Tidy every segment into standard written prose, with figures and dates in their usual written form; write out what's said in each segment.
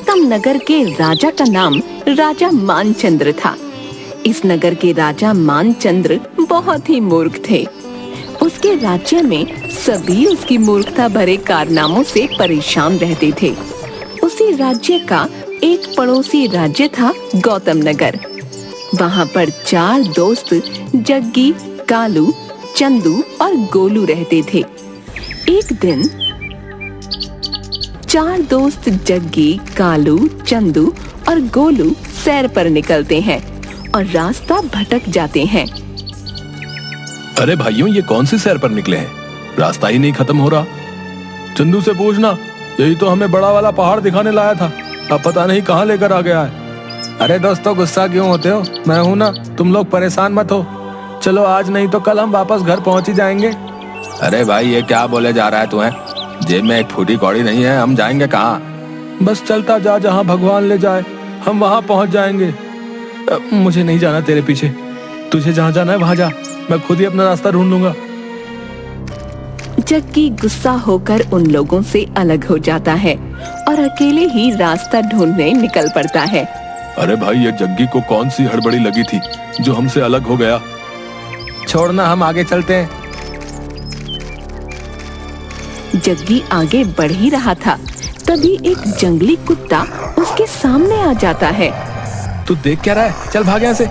प्रीतम नगर के राजा का नाम राजा मानचंद्र था। इस नगर के राजा मानचंद्र बहुत ही मूर्ख थे। उसके राज्य में सभी उसकी मूर्खता भरे कारनामों से परेशान रहते थे। उसी राज्य का एक पड़ोसी राज्य था गौतम नगर। वहाँ पर 4 दोस्त जग्गी, कालू, चंदू और गोलू रहते थे। एक दिन 4 दोस्त जग्गी, कालू, चंदू और गोलू सैर पर निकलते हैं और रास्ता भटक जाते हैं। अरे भाइयों, ये कौन सी सैर पर निकले हैं? रास्ता ही नहीं खत्म हो रहा। चंदू से पूछना, यही तो हमें बड़ा वाला पहाड़ दिखाने लाया था, अब पता नहीं कहाँ लेकर आ गया है। अरे दोस्तों, गुस्सा क्यों होते हो? मैं हूं ना, तुम लोग परेशान मत हो। चलो आज नहीं तो कल हम वापस घर पहुंच ही जाएंगे। अरे भाई, ये क्या बोले जा रहा है तू? जेब में एक फूटी कौड़ी नहीं है, हम जाएंगे कहाँ? बस चलता जा, जहाँ भगवान ले जाए हम वहाँ पहुँच जाएंगे। मुझे नहीं जाना तेरे पीछे, तुझे जहाँ जाना है वहाँ जा, मैं खुद ही अपना रास्ता ढूंढ लूंगा। जग्गी गुस्सा होकर उन लोगों से अलग हो जाता है और अकेले ही रास्ता ढूंढने निकल पड़ता है। अरे भाई, ये जग्गी को कौन सी हड़बड़ी लगी थी जो हमसे अलग हो गया? छोड़ना, हम आगे चलते हैं। जग्गी आगे बढ़ ही रहा था, तभी एक जंगली कुत्ता उसके सामने आ जाता है। तू देख क्या रहा है? चल भाग यहाँ से।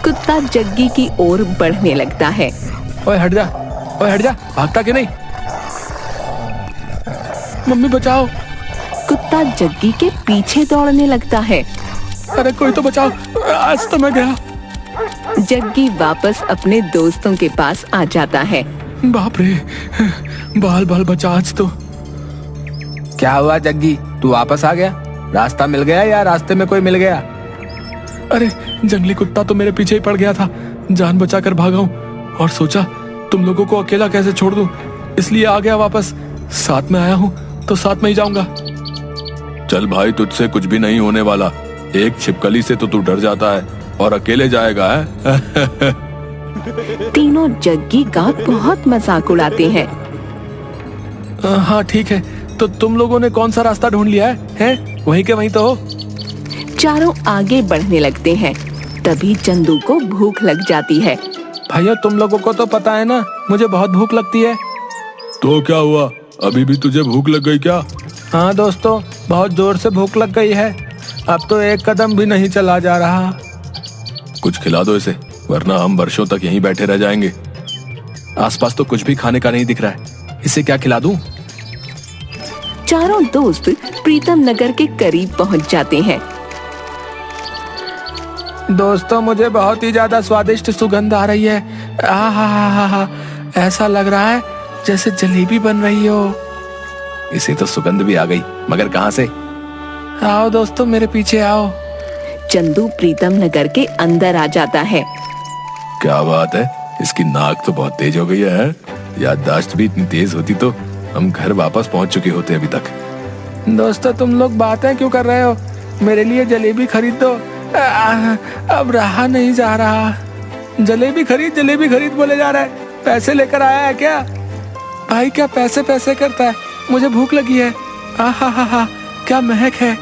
कुत्ता जग्गी की ओर बढ़ने लगता है। ओए हट जा, ओए हट जा, भागता क्यों नहीं? मम्मी बचाओ। कुत्ता जग्गी के पीछे दौड़ने लगता है। अरे कोई तो बचाओ, आज तो मैं गया। जग्गी वापस अपने दोस्तों के पास आ जाता है। बाप रे, बाल बाल बचा आज तो। क्या हुआ जग्गी, तू वापस आ गया? रास्ता मिल गया या रास्ते में कोई मिल गया? अरे जंगली कुत्ता तो मेरे पीछे ही पड़ गया था, जान बचाकर भागा हूँ और सोचा तुम लोगों को अकेला कैसे छोड़ दूं, इसलिए आ गया वापस। साथ में आया हूँ तो साथ में ही जाऊंगा। चल भाई, तुझसे कुछ भी नहीं होने वाला। एक छिपकली से तो तू डर जाता है और अकेले जाएगा है? तीनों जग्गी का बहुत मजाक उड़ाते हैं। हाँ ठीक है, तो तुम लोगों ने कौन सा रास्ता ढूंढ लिया है? वहीं के वहीं तो हो। चारों आगे बढ़ने लगते हैं। तभी चंदू को भूख लग जाती है। भैया तुम लोगों को तो पता है ना, मुझे बहुत भूख लगती है। तो क्या हुआ, अभी भी तुझे भूख लग गई क्या? हाँ दोस्तों, बहुत जोर से भूख लग गई है, अब तो एक कदम भी नहीं चला जा रहा। कुछ खिला दो इसे, वरना हम वर्षों तक यहीं बैठे रह जाएंगे। आसपास तो कुछ भी खाने का नहीं दिख रहा है, इसे क्या खिला दूं? चारों दोस्त प्रीतम नगर के करीब पहुंच जाते हैं। दोस्तों, मुझे बहुत ही ज्यादा स्वादिष्ट सुगंध आ रही है। आहा, ऐसा लग रहा है जैसे जलेबी बन रही हो। इसे तो सुगंध भी आ गई, मगर कहाँ से? आओ दोस्तों, मेरे पीछे आओ। चंदू प्रीतम नगर के अंदर आ जाता है। क्या बात है, इसकी नाक तो बहुत तेज हो गई है। याददाश्त भी इतनी तेज होती तो हम घर वापस पहुंच चुके होते अभी तक। दोस्तों, तुम लोग बातें क्यों कर रहे हो? मेरे लिए जलेबी खरीद दो। अब रहा नहीं जा रहा। जलेबी खरीद बोले जा रहा है। पैसे लेकर आया है क्या? भाई क्या पैसे पैसे करता है, मुझे भूख लगी है। आहा, क्या महक है।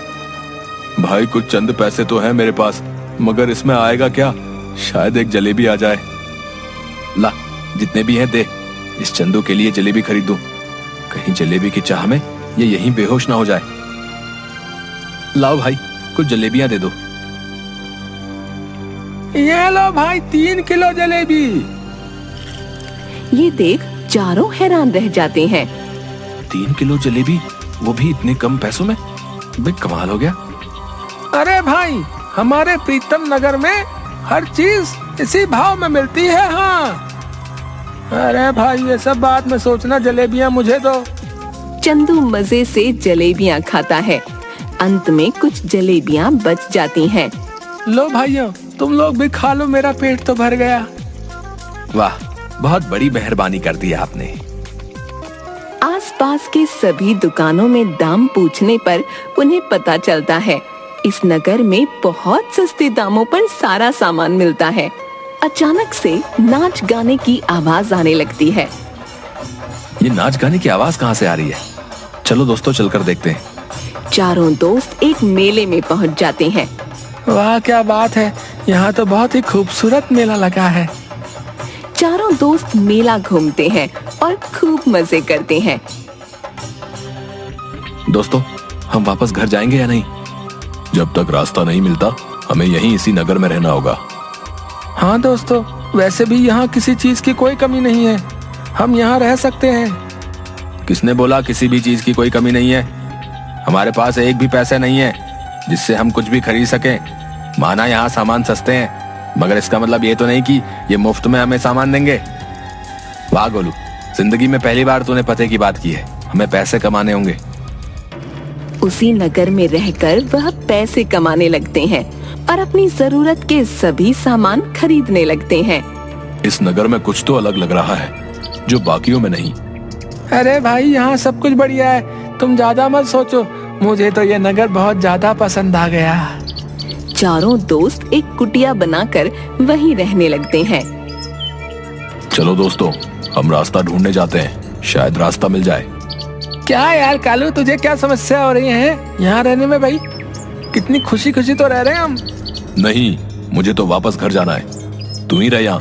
भाई कुछ चंद पैसे तो हैं मेरे पास, मगर इसमें आएगा क्या? शायद एक जलेबी आ जाए। ला, जितने भी हैं दे, इस चंदू के लिए जलेबी खरीद दूं। कहीं जलेबी की चाह में ये यहीं बेहोश ना हो जाए। लाओ भाई, कुछ जलेबियां दे दो। ये लो भाई, 3 किलो जलेबी। ये देख चारों हैरान रह जाते हैं। 3 किलो जलेबी, वो भी इतने कम पैसों में? बे कमाल हो गया। अरे भाई, हमारे प्रीतम नगर में हर चीज इसी भाव में मिलती है। हाँ, अरे भाई ये सब बात में सोचना, जलेबियां मुझे दो। चंदू मजे से जलेबियां खाता है। अंत में कुछ जलेबियां बच जाती हैं। लो भाइयों, तुम लोग भी खा लो, मेरा पेट तो भर गया। वाह, बहुत बड़ी मेहरबानी कर दी आपने। आसपास के सभी दुकानों में दाम पूछने पर उन्हें पता चलता है इस नगर में बहुत सस्ते दामों पर सारा सामान मिलता है। अचानक से नाच गाने की आवाज आने लगती है। ये नाच गाने की आवाज कहाँ से आ रही है? चलो दोस्तों, चलकर देखते हैं। चारों दोस्त एक मेले में पहुंच जाते हैं। वाह क्या बात है, यहाँ तो बहुत ही खूबसूरत मेला लगा है। चारों दोस्त मेला घूमते हैं और खूब मजे करते हैं। दोस्तों, हम वापस घर जाएंगे या नहीं? जब तक रास्ता नहीं मिलता हमें यहीं इसी नगर में रहना होगा। हाँ दोस्तों, वैसे भी यहाँ किसी चीज की कोई कमी नहीं है, हम यहाँ रह सकते हैं। किसने बोला किसी भी चीज की कोई कमी नहीं है? हमारे पास एक भी पैसे नहीं है जिससे हम कुछ भी खरीद सकें। माना यहाँ सामान सस्ते हैं, मगर इसका मतलब ये तो नहीं कि ये मुफ्त में हमें सामान देंगे। वाह गोलू, जिंदगी में पहली बार तूने पते की बात की है। हमें पैसे कमाने होंगे। उसी नगर में रहकर वह पैसे कमाने लगते हैं और अपनी जरूरत के सभी सामान खरीदने लगते हैं। इस नगर में कुछ तो अलग लग रहा है जो बाकियों में नहीं। अरे भाई, यहाँ सब कुछ बढ़िया है, तुम ज्यादा मत सोचो। मुझे तो ये नगर बहुत ज्यादा पसंद आ गया। चारों दोस्त एक कुटिया बनाकर वहीं रहने लगते हैं। चलो दोस्तों, हम रास्ता ढूंढने जाते हैं, शायद रास्ता मिल जाए। क्या यार कालू, तुझे क्या समस्या हो रही है यहाँ रहने में? भाई कितनी खुशी खुशी तो रह रहे हैं हम। नहीं, मुझे तो वापस घर जाना है। तू ही रह यहाँ,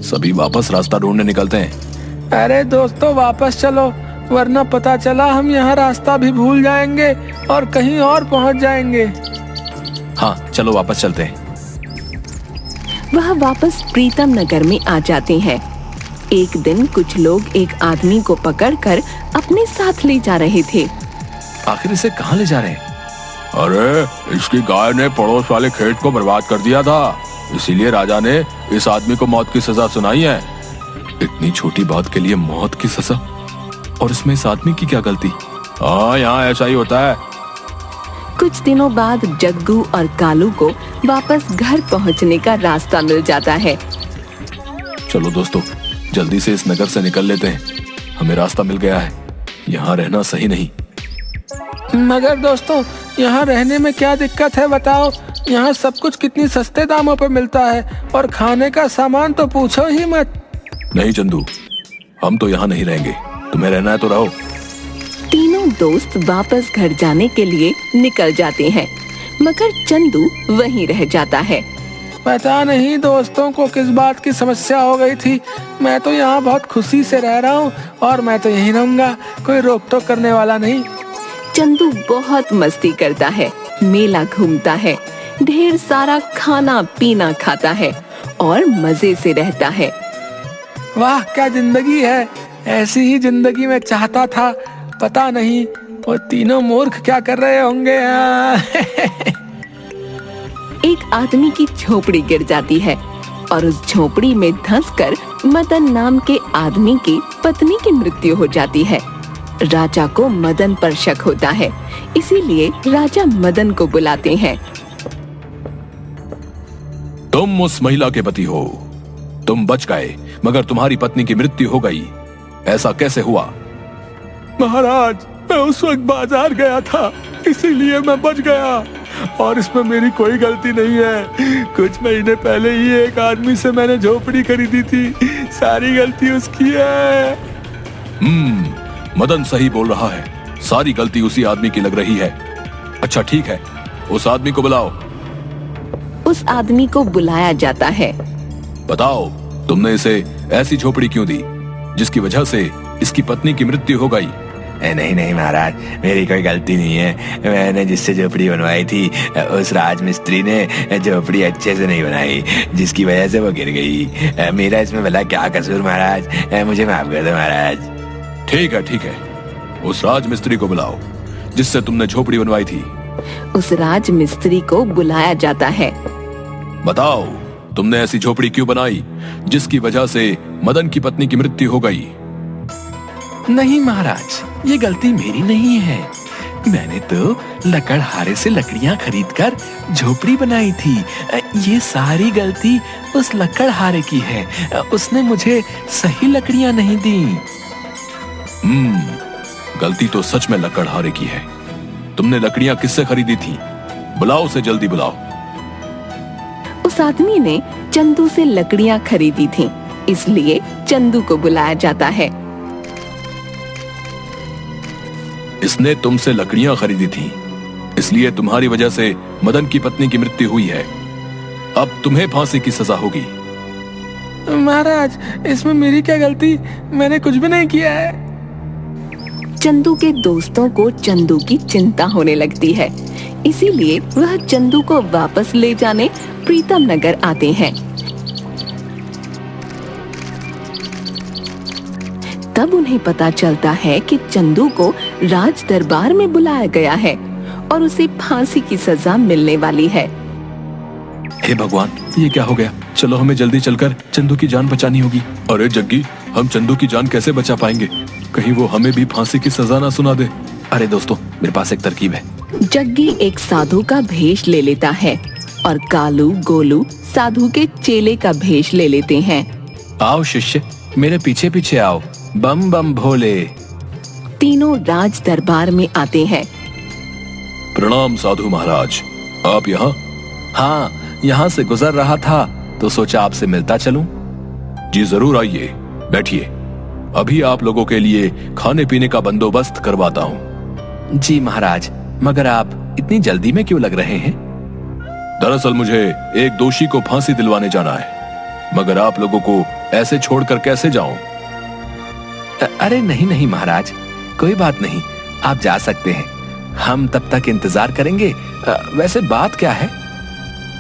सभी वापस रास्ता ढूंढने निकलते हैं। अरे दोस्तों, वापस चलो, वरना पता चला हम यहाँ रास्ता भी भूल जाएंगे और कहीं और पहुँच जाएंगे। हाँ चलो वापस चलते हैं। वह वापस प्रीतम नगर में आ जाते हैं। एक दिन कुछ लोग एक आदमी को पकड़कर अपने साथ ले जा रहे थे। आखिर इसे कहाँ ले जा रहे हैं? अरे, इसकी गाय ने पड़ोस वाले खेत को बर्बाद कर दिया था, इसीलिए राजा ने इस आदमी को मौत की सजा सुनाई है। इतनी छोटी बात के लिए मौत की सजा? और इसमें इस आदमी की क्या गलती? हाँ, यहाँ ऐसा ही होता है। कुछ दिनों बाद जग्गू और कालू को वापस घर पहुंचने का रास्ता मिल जाता है। चलो दोस्तों, जल्दी से इस नगर से निकल लेते हैं, हमें रास्ता मिल गया है। यहाँ रहना सही नहीं। मगर दोस्तों, यहाँ रहने में क्या दिक्कत है बताओ? यहाँ सब कुछ कितनी सस्ते दामों पर मिलता है और खाने का सामान तो पूछो ही मत। नहीं चंदू, हम तो यहाँ नहीं रहेंगे, तुम्हें रहना है तो रहो। तीनों दोस्त वापस घर जाने के लिए निकल जाते हैं, मगर चंदू वहीं रह जाता है। पता नहीं दोस्तों को किस बात की समस्या हो गई थी। मैं तो यहाँ बहुत खुशी से रह रहा हूँ और मैं तो यहीं रहूंगा, कोई रोक टोक करने वाला नहीं। चंदू बहुत मस्ती करता है, मेला घूमता है, ढेर सारा खाना पीना खाता है और मजे से रहता है। वाह क्या जिंदगी है, ऐसी ही जिंदगी मैं चाहता था। पता नहीं वो तीनों मूर्ख क्या कर रहे होंगे यहाँ। एक आदमी की झोपड़ी गिर जाती है और उस झोपड़ी में धंसकर मदन नाम के आदमी की पत्नी की मृत्यु हो जाती है। राजा को मदन पर शक होता है, इसीलिए राजा मदन को बुलाते हैं। तुम उस महिला के पति हो, तुम बच गए, मगर तुम्हारी पत्नी की मृत्यु हो गई, ऐसा कैसे हुआ? महाराज, मैं उस वक्त बाजार गया था, इसीलिए मैं बच गया और इसमें मेरी कोई गलती नहीं है। कुछ महीने पहले ही एक आदमी से मैंने झोपड़ी खरीदी थी, सारी गलती उसकी है। मदन सही बोल रहा है, सारी गलती उसी आदमी की लग रही है। अच्छा ठीक है, उस आदमी को बुलाओ। उस आदमी को बुलाया जाता है। बताओ, तुमने इसे ऐसी झोपड़ी क्यों दी जिसकी वजह से इसकी पत्नी की मृत्यु हो गई? नहीं नहीं महाराज, मेरी कोई गलती नहीं है। मैंने जिससे झोपड़ी बनवाई थी उस राजमिस्त्री ने झोपड़ी अच्छे से नहीं बनाई, जिसकी वजह से वो गिर गई। मेरा इसमें भला क्या कसूर महाराज, मुझे माफ कर दो महाराज। ठीक है, उस राजमिस्त्री को बुलाओ जिससे तुमने झोपड़ी बनवाई थी। उस राजमिस्त्री को बुलाया जाता है। बताओ, तुमने ऐसी झोपड़ी क्यों बनाई जिसकी वजह से मदन की पत्नी की मृत्यु हो गई? नहीं महाराज, ये गलती मेरी नहीं है। मैंने तो लकड़हारे से लकड़ियां खरीदकर झोपड़ी बनाई थी। ये सारी गलती उस लकड़हारे की है, उसने मुझे सही लकड़ियां नहीं दी। गलती तो सच में लकड़हारे की है। तुमने लकड़ियां किससे खरीदी थी? बुलाओ उसे, जल्दी बुलाओ। उस आदमी ने चंदू से लकड़ियां खरीदी थीं, इसलिए चंदू को बुलाया जाता है। इसने तुमसे लकड़ियां खरीदी थी, इसलिए तुम्हारी वजह से मदन की पत्नी की मृत्यु हुई है। अब तुम्हें फांसी की सजा होगी। महाराज, इसमें मेरी क्या गलती? मैंने कुछ भी नहीं किया है। चंदू के दोस्तों को चंदू की चिंता होने लगती है, इसीलिए वह चंदू को वापस ले जाने प्रीतम नगर आते हैं। तब उन्हें पता चलता है कि चंदू को राज दरबार में बुलाया गया है और उसे फांसी की सजा मिलने वाली है। हे भगवान, ये क्या हो गया? चलो हमें जल्दी चलकर चंदू की जान बचानी होगी। अरे जग्गी, हम चंदू की जान कैसे बचा पाएंगे? कहीं वो हमें भी फांसी की सजा ना सुना दे। अरे दोस्तों, मेरे पास एक तरकीब है। जग्गी एक साधु का भेष ले लेता है और कालू गोलू साधु के चेले का भेष ले लेते हैं। आओ शिष्य, मेरे पीछे पीछे आओ। बम बम भोले। तीनों राज दरबार में आते हैं। प्रणाम साधु महाराज, आप यहाँ? हाँ, यहाँ से गुजर रहा था तो सोचा आपसे मिलता चलूं। जी जरूर, आइए, बैठिए। अभी आप लोगों के लिए खाने पीने का बंदोबस्त करवाता हूँ। जी महाराज, मगर आप इतनी जल्दी में क्यों लग रहे हैं? दरअसल मुझे एक दोषी को फांसी दिलवाने जाना है, मगर आप लोगों को ऐसे छोड़कर कैसे जाऊं? अरे नहीं नहीं महाराज, कोई बात नहीं, आप जा सकते हैं। हम तब तक इंतजार करेंगे। वैसे बात क्या है?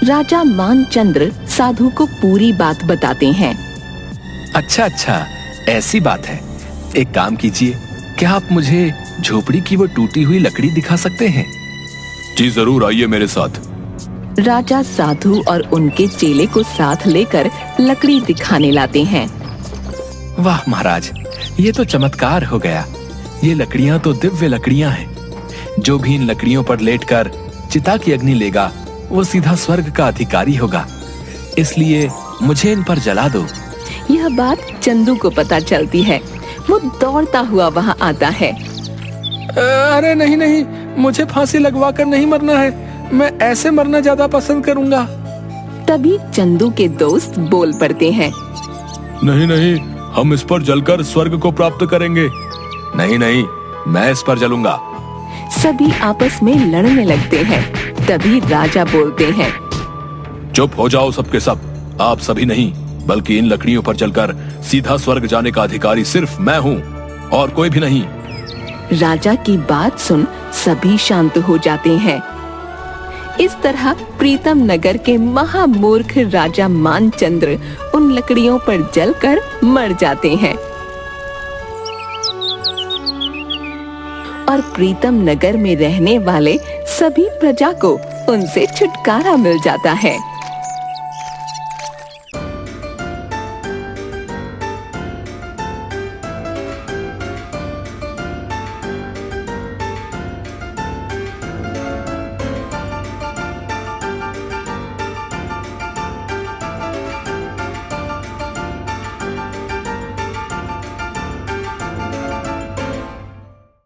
राजा मानचंद्र साधु को पूरी बात बताते हैं। अच्छा अच्छा, ऐसी बात है। एक काम कीजिए, क्या आप मुझे झोपड़ी की वो टूटी हुई लकड़ी दिखा सकते हैं? जी जरूर, आइए मेरे साथ। राजा साधु और उनके चेले को साथ लेकर लकड़ी दिखाने लाते हैं। वाह महाराज, ये तो चमत्कार हो गया। ये लकड़ियां तो दिव्य लकड़ियां हैं। जो भी इन लकड़ियों पर लेटकर चिता की अग्नि लेगा, वो सीधा स्वर्ग का अधिकारी होगा। इसलिए मुझे इन पर जला दो। यह बात चंदू को पता चलती है। वो दौड़ता हुआ वहाँ आता है। अरे नहीं नहीं, मुझे फांसी लगवा कर नहीं मरना है। मैं ऐसे मरना ज्यादा पसंद करूंगा। तभी चंदू के दोस्त बोल पड़ते हैं। नहीं नहीं, हम इस पर जलकर स्वर्ग को प्राप्त करेंगे। नहीं नहीं, मैं इस पर जलूंगा। सभी आपस में लड़ने लगते हैं। तभी राजा बोलते हैं। चुप हो जाओ सबके सब। आप सभी नहीं, बल्कि इन लकड़ियों पर जलकर सीधा स्वर्ग जाने का अधिकारी सिर्फ मैं हूँ और कोई भी नहीं। राजा की बात सुन सभी शांत हो जाते हैं। इस तरह प्रीतम नगर के महामूर्ख राजा मानचंद्र उन लकड़ियों पर जलकर मर जाते हैं और प्रीतम नगर में रहने वाले सभी प्रजा को उनसे छुटकारा मिल जाता है।